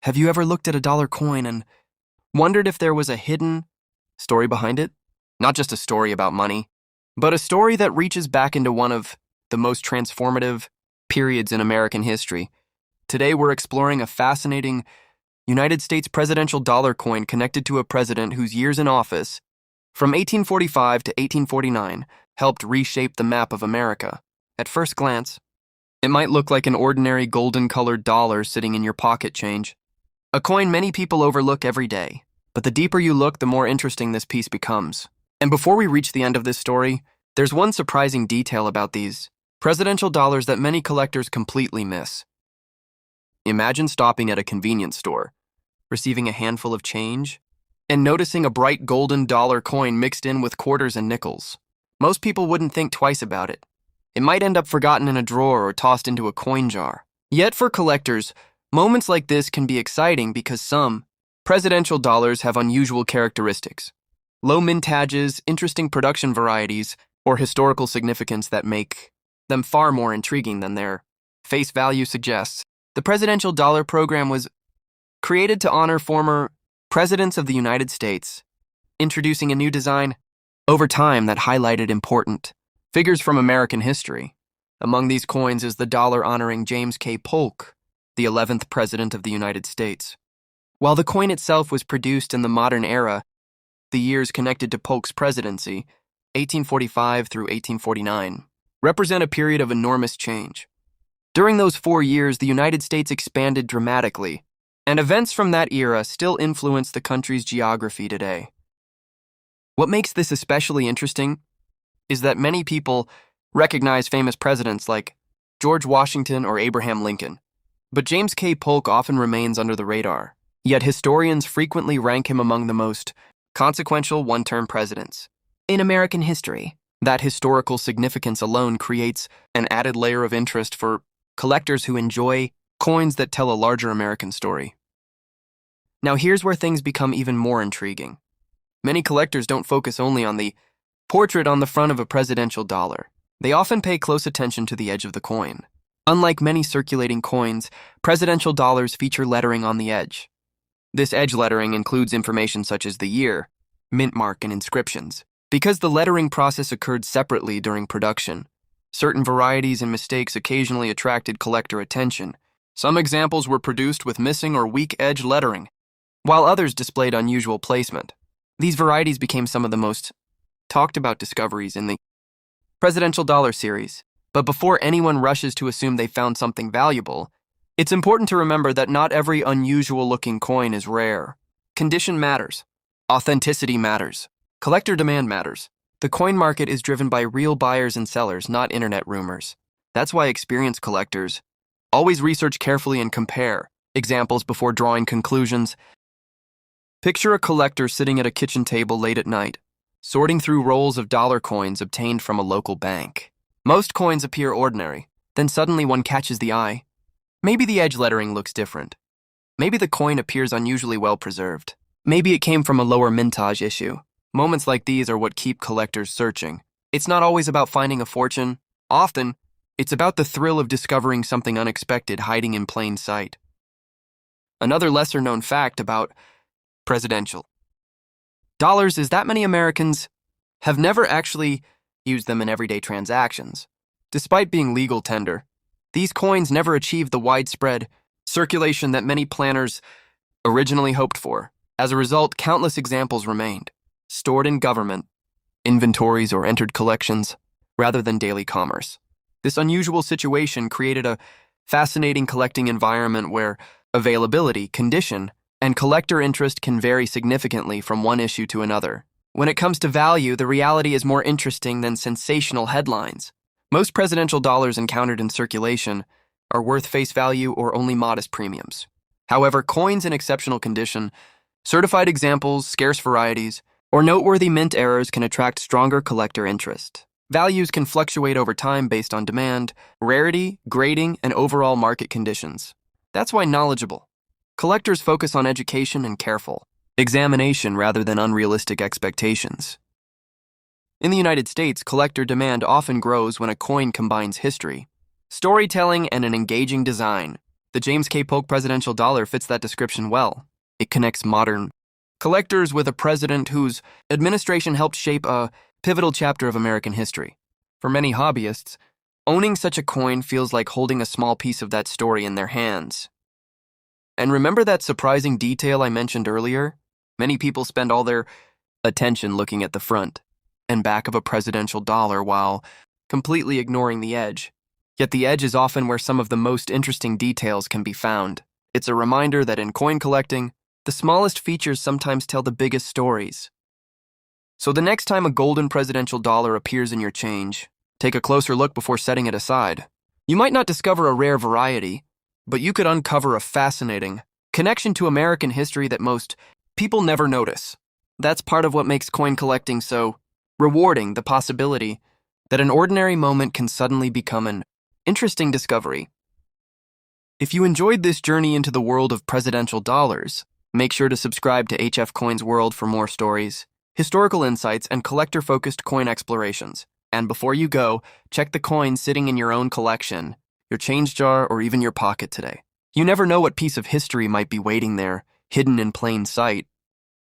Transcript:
Have you ever looked at a dollar coin and wondered if there was a hidden story behind it? Not just a story about money, but a story that reaches back into one of the most transformative periods in American history. Today we're exploring a fascinating United States presidential dollar coin connected to a president whose years in office, from 1845 to 1849, helped reshape the map of America. At first glance, it might look like an ordinary golden-colored dollar sitting in your pocket change, a coin many people overlook every day. But the deeper you look, the more interesting this piece becomes. And before we reach the end of this story, there's one surprising detail about these presidential dollars that many collectors completely miss. Imagine stopping at a convenience store, receiving a handful of change, and noticing a bright golden dollar coin mixed in with quarters and nickels. Most people wouldn't think twice about it. It might end up forgotten in a drawer or tossed into a coin jar. Yet for collectors, moments like this can be exciting because some presidential dollars have unusual characteristics. Low mintages, interesting production varieties, or historical significance that make them far more intriguing than their face value suggests. The presidential dollar program was created to honor former presidents of the United States, introducing a new design over time that highlighted important figures from American history. Among these coins is the dollar honoring James K. Polk, the 11th President of the United States. While the coin itself was produced in the modern era, the years connected to Polk's presidency, 1845 through 1849, represent a period of enormous change. During those 4 years, the United States expanded dramatically, and events from that era still influence the country's geography today. What makes this especially interesting is that many people recognize famous presidents like George Washington or Abraham Lincoln, but James K. Polk often remains under the radar. Yet historians frequently rank him among the most consequential one-term presidents in American history. That historical significance alone creates an added layer of interest for collectors who enjoy coins that tell a larger American story. Now here's where things become even more intriguing. Many collectors don't focus only on the portrait on the front of a presidential dollar. They often pay close attention to the edge of the coin. Unlike many circulating coins, presidential dollars feature lettering on the edge. This edge lettering includes information such as the year, mint mark, and inscriptions. Because the lettering process occurred separately during production, certain varieties and mistakes occasionally attracted collector attention. Some examples were produced with missing or weak edge lettering, while others displayed unusual placement. These varieties became some of the most talked about discoveries in the presidential dollar series. But before anyone rushes to assume they found something valuable, it's important to remember that not every unusual-looking coin is rare. Condition matters. Authenticity matters. Collector demand matters. The coin market is driven by real buyers and sellers, not internet rumors. That's why experienced collectors always research carefully and compare examples before drawing conclusions. Picture a collector sitting at a kitchen table late at night, sorting through rolls of dollar coins obtained from a local bank. Most coins appear ordinary, then suddenly one catches the eye. Maybe the edge lettering looks different. Maybe the coin appears unusually well preserved. Maybe it came from a lower mintage issue. Moments like these are what keep collectors searching. It's not always about finding a fortune. Often, it's about the thrill of discovering something unexpected hiding in plain sight. Another lesser-known fact about presidential dollars is that many Americans have never actually used them in everyday transactions. Despite being legal tender, these coins never achieved the widespread circulation that many planners originally hoped for. As a result, countless examples remained, stored in government inventories or entered collections rather than daily commerce. This unusual situation created a fascinating collecting environment where availability, condition, and collector interest can vary significantly from one issue to another. When it comes to value, the reality is more interesting than sensational headlines. Most presidential dollars encountered in circulation are worth face value or only modest premiums. However, coins in exceptional condition, certified examples, scarce varieties, or noteworthy mint errors can attract stronger collector interest. Values can fluctuate over time based on demand, rarity, grading, and overall market conditions. That's why knowledgeable collectors focus on education and careful examination rather than unrealistic expectations. In the United States, collector demand often grows when a coin combines history, storytelling, and an engaging design. The James K. Polk Presidential Dollar fits that description well. It connects modern collectors with a president whose administration helped shape a pivotal chapter of American history. For many hobbyists, owning such a coin feels like holding a small piece of that story in their hands. And remember that surprising detail I mentioned earlier? Many people spend all their attention looking at the front and back of a presidential dollar while completely ignoring the edge. Yet the edge is often where some of the most interesting details can be found. It's a reminder that in coin collecting, the smallest features sometimes tell the biggest stories. So the next time a golden presidential dollar appears in your change, take a closer look before setting it aside. You might not discover a rare variety, but you could uncover a fascinating connection to American history that most people never notice. That's part of what makes coin collecting so rewarding, the possibility that an ordinary moment can suddenly become an interesting discovery. If you enjoyed this journey into the world of presidential dollars, make sure to subscribe to HF Coins World for more stories, historical insights, and collector-focused coin explorations. And before you go, check the coin sitting in your own collection, your change jar, or even your pocket today. You never know what piece of history might be waiting there, hidden in plain sight.